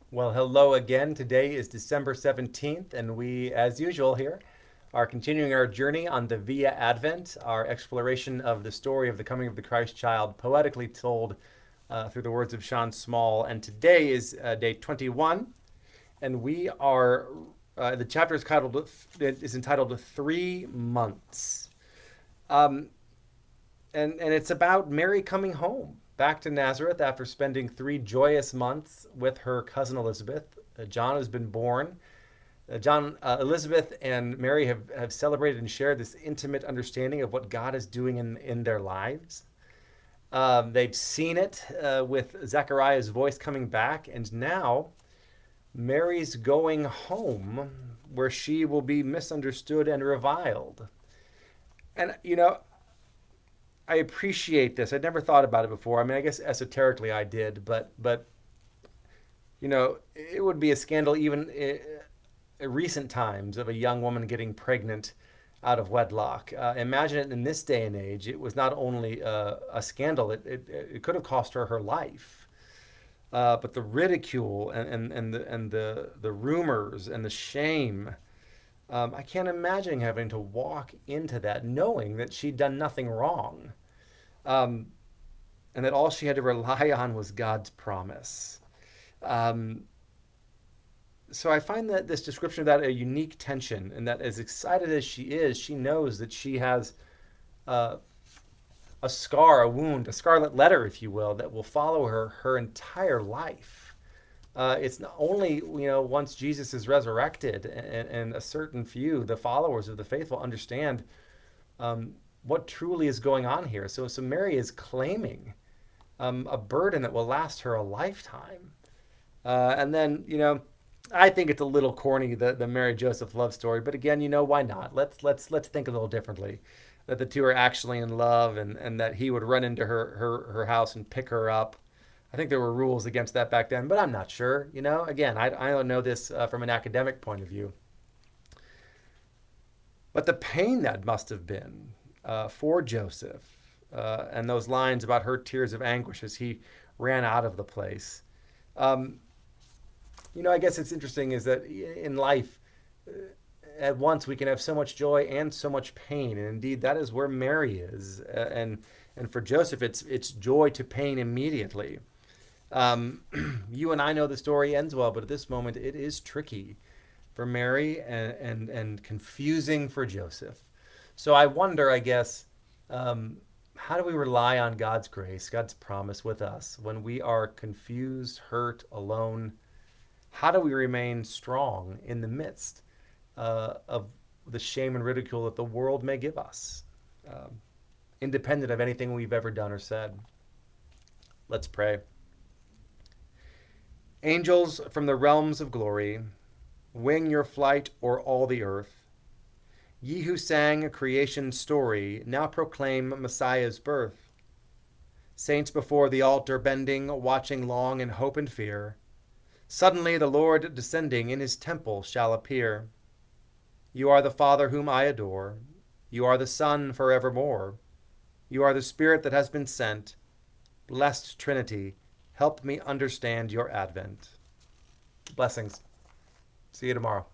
Well, hello again. Today is December 17th, and we, as usual here, are continuing our journey on the Via Advent, our exploration of the story of the coming of the Christ child, poetically told through the words of Shawn Small. And today is day 21, and the chapter is entitled 3 Months. Um, and it's about Mary coming home back to Nazareth after spending 3 joyous months with her cousin Elizabeth. John has been born. Elizabeth, and Mary have celebrated and shared this intimate understanding of what God is doing in their lives. They've seen it with Zechariah's voice coming back, and now Mary's going home where she will be misunderstood and reviled. And, I appreciate this. I'd never thought about it before. I mean, I guess esoterically I did, but it would be a scandal even in recent times of a young woman getting pregnant out of wedlock. Imagine it in this day and age. It was not only a scandal; it could have cost her life. But the ridicule and the rumors and the shame. I can't imagine having to walk into that knowing that she'd done nothing wrong, um, and that all she had to rely on was God's promise. Um, so I find that this description of that a unique tension, and that as excited as she is, she knows that she has uh, a scar, a wound, a scarlet letter, if you will, that will follow her entire life. It's not only once Jesus is resurrected, and a certain few, the followers of the faithful, understand what truly is going on here. So Mary is claiming a burden that will last her a lifetime. And then I think it's a little corny, the Mary Joseph love story, but again, why not? Let's think a little differently. That the two are actually in love, and that he would run into her house and pick her up. I think there were rules against that back then, but I'm not sure. Again, I don't know this from an academic point of view. But the pain that must have been for Joseph, and those lines about her tears of anguish as he ran out of the place. Um, I guess it's interesting is that in life, at once we can have so much joy and so much pain, and indeed that is where Mary is. And for Joseph, it's joy to pain immediately. Um, you and I know the story ends well, but at this moment it is tricky for Mary and confusing for Joseph. So I wonder, I guess, how do we rely on God's grace, God's promise with us when we are confused, hurt, alone? How do we remain strong in the midst of the shame and ridicule that the world may give us, independent of anything we've ever done or said? Let's pray. Angels from the realms of glory, wing your flight o'er all the earth. Ye who sang a creation story, now proclaim Messiah's birth. Saints before the altar bending, watching long in hope and fear, suddenly the Lord descending in his temple shall appear. You are the Father whom I adore. You are the Son forevermore. You are the Spirit that has been sent. Blessed Trinity, help me understand your advent. Blessings. See you tomorrow.